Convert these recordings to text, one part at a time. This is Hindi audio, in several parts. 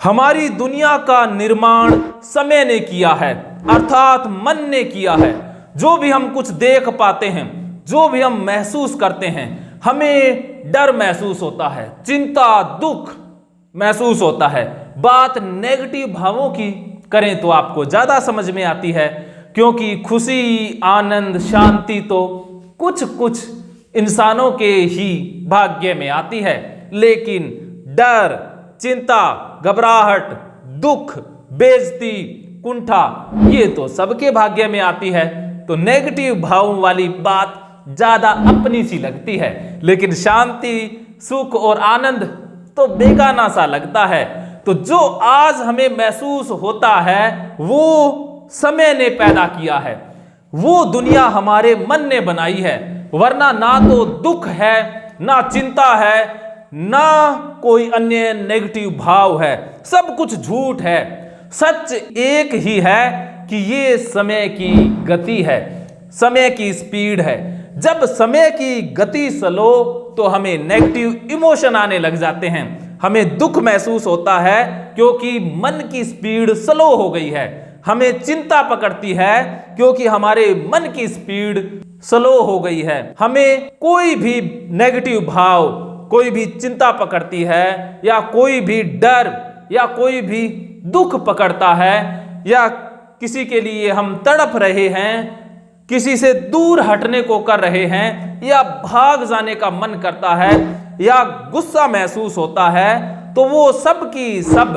हमारी दुनिया का निर्माण समय ने किया है, अर्थात मन ने किया है। जो भी हम कुछ देख पाते हैं, जो भी हम महसूस करते हैं, हमें डर महसूस होता है, चिंता, दुख महसूस होता है। बात नेगेटिव भावों की करें तो आपको ज्यादा समझ में आती है, क्योंकि खुशी, आनंद, शांति तो कुछ कुछ इंसानों के ही भाग्य में आती है, लेकिन डर, चिंता, घबराहट, दुख, बेइज्जती, कुंठा, ये तो सबके भाग्य में आती है। तो नेगेटिव भावों वाली बात ज्यादा अपनी सी लगती है, लेकिन शांति, सुख और आनंद तो बेगाना सा लगता है। तो जो आज हमें महसूस होता है वो समय ने पैदा किया है, वो दुनिया हमारे मन ने बनाई है। वरना ना तो दुख है, ना चिंता है, ना कोई अन्य नेगेटिव भाव है, सब कुछ झूठ है। सच एक ही है कि ये समय की गति है, समय की स्पीड है। जब समय की गति स्लो तो हमें नेगेटिव इमोशन आने लग जाते हैं, हमें दुख महसूस होता है क्योंकि मन की स्पीड स्लो हो गई है। हमें चिंता पकड़ती है क्योंकि हमारे मन की स्पीड स्लो हो गई है। हमें कोई भी नेगेटिव भाव, कोई भी चिंता पकड़ती है, या कोई भी डर या कोई भी दुख पकड़ता है, या किसी के लिए हम तड़प रहे हैं, किसी से दूर हटने को कर रहे हैं, या भाग जाने का मन करता है, या गुस्सा महसूस होता है, तो वो सब की सब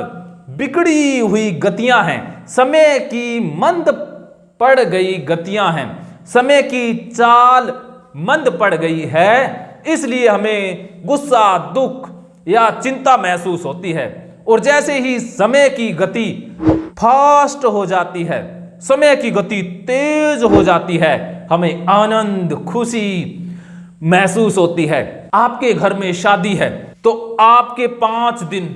बिगड़ी हुई गतियां हैं, समय की मंद पड़ गई गतियां हैं, समय की चाल मंद पड़ गई है। इसलिए हमें गुस्सा, दुख या चिंता महसूस होती है। और जैसे ही समय की गति फास्ट हो जाती है, समय की गति तेज हो जाती है, हमें आनंद, खुशी महसूस होती है। आपके घर में शादी है तो आपके 5 दिन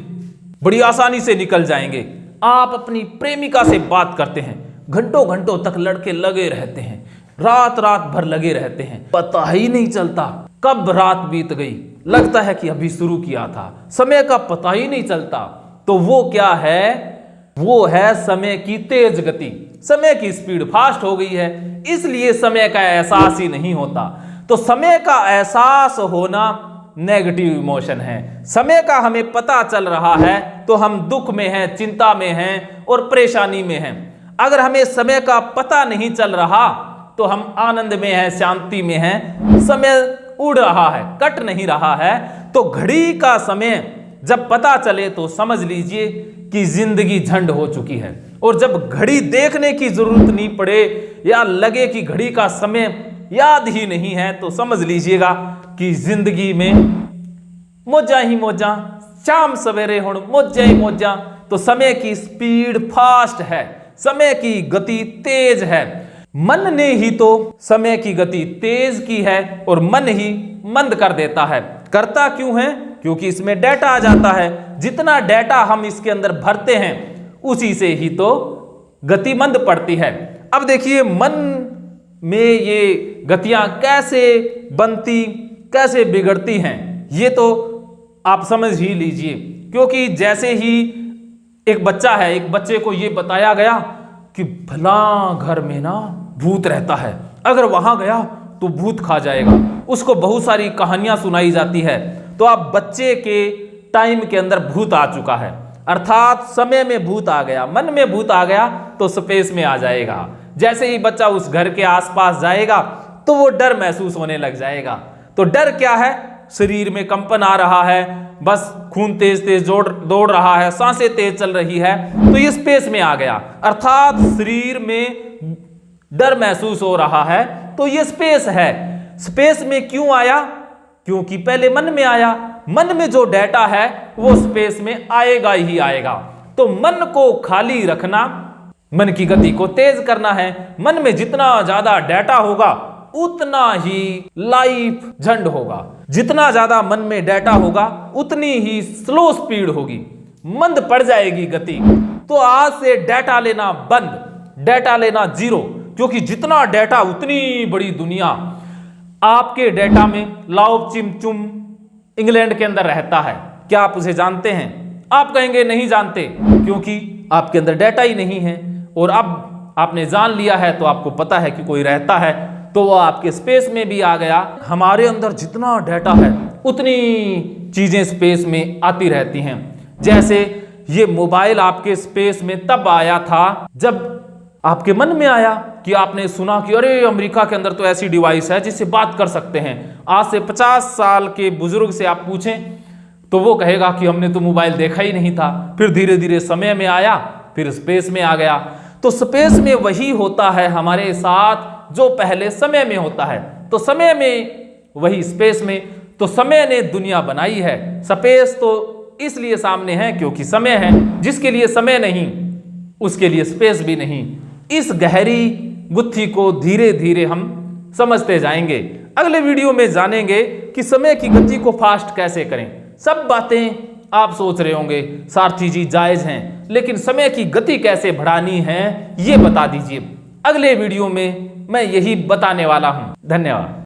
बड़ी आसानी से निकल जाएंगे। आप अपनी प्रेमिका से बात करते हैं, घंटों घंटों तक लड़के लगे रहते हैं, रात रात भर लगे रहते हैं, पता ही नहीं चलता कब रात बीत गई, लगता है कि अभी शुरू किया था, समय का पता ही नहीं चलता। तो वो क्या है? वो है समय की तेज गति, समय की स्पीड फास्ट हो गई है, इसलिए समय का एहसास ही नहीं होता। तो समय का एहसास होना नेगेटिव इमोशन है। समय का हमें पता चल रहा है तो हम दुख में हैं, चिंता में हैं और परेशानी में हैं। अगर हमें समय का पता नहीं चल रहा तो हम आनंद में हैं, शांति में हैं, समय उड़ रहा है, कट नहीं रहा है। तो घड़ी का समय जब पता चले तो समझ लीजिए कि जिंदगी झंड हो चुकी है। और जब घड़ी देखने की जरूरत नहीं पड़े या लगे कि घड़ी का समय याद ही नहीं है, तो समझ लीजिएगा कि जिंदगी में मौजा ही मौजा, शाम सवेरे हुण मौजा ही मौजा। तो समय की स्पीड फास्ट है, समय की गति तेज है। मन ने ही तो समय की गति तेज की है और मन ही मंद कर देता है। करता क्यों है? क्योंकि इसमें डेटा आ जाता है। जितना डेटा हम इसके अंदर भरते हैं उसी से ही तो गति मंद पड़ती है। अब देखिए मन में ये गतियां कैसे बनती, कैसे बिगड़ती हैं, ये तो आप समझ ही लीजिए। क्योंकि जैसे ही एक बच्चा है, एक बच्चे को ये बताया गया कि भला घर में ना भूत रहता है, अगर वहां गया तो भूत खा जाएगा, उसको बहुत सारी कहानियां सुनाई जाती है। तो आप बच्चे के टाइम के अंदर भूत आ चुका है, अर्थात समय में भूत आ गया, मन में भूत आ गया तो स्पेस में आ जाएगा। जैसे ही बच्चा उस घर के आसपास जाएगा तो वो डर महसूस होने लग जाएगा। तो डर क्या है? शरीर में कंपन आ रहा है, बस खून तेज तेज दौड़ रहा है, सांसें तेज चल रही है, तो ये स्पेस में आ गया, अर्थात शरीर में डर महसूस हो रहा है, तो ये स्पेस है। स्पेस में क्यों आया? क्योंकि पहले मन में आया। मन में जो डेटा है वो स्पेस में आएगा ही आएगा। तो मन को खाली रखना, मन की गति को तेज करना है। मन में जितना ज्यादा डेटा होगा उतना ही लाइफ झंड होगा, जितना ज्यादा मन में डेटा होगा उतनी ही स्लो स्पीड होगी, मंद पड़ जाएगी गति। तो आज से डेटा लेना बंद, डेटा लेना जीरो, क्योंकि जितना डेटा उतनी बड़ी दुनिया। आपके डेटा में लाओ चिम चुम इंग्लैंड के अंदर रहता है, क्या आप उसे जानते हैं? आप कहेंगे नहीं जानते, क्योंकि आपके अंदर डाटा ही नहीं है। और अब आपने जान लिया है तो आपको पता है कि कोई रहता है तो वो आपके स्पेस में भी आ गया। हमारे अंदर जितना डाटा है उतनी चीजें स्पेस में आती रहती हैं। जैसे ये मोबाइल आपके स्पेस में तब आया था जब आपके मन में आया कि आपने सुना कि अरे अमेरिका के अंदर तो ऐसी डिवाइस है जिससे बात कर सकते हैं। आज से 50 साल के बुजुर्ग से आप पूछें तो वो कहेगा कि हमने तो मोबाइल देखा ही नहीं था। फिर धीरे धीरे समय में आया, फिर स्पेस में आ गया। तो स्पेस में वही होता है हमारे साथ जो पहले समय में होता है, तो समय में वही स्पेस में। तो समय ने दुनिया बनाई है, स्पेस तो इसलिए सामने है क्योंकि समय है। जिसके लिए समय नहीं उसके लिए स्पेस भी नहीं। इस गहरी गुत्थी को धीरे धीरे हम समझते जाएंगे। अगले वीडियो में जानेंगे कि समय की गति को फास्ट कैसे करें। सब बातें आप सोच रहे होंगे सारथी जी जायज हैं, लेकिन समय की गति कैसे बढ़ानी है ये बता दीजिए। अगले वीडियो में मैं यही बताने वाला हूं। धन्यवाद।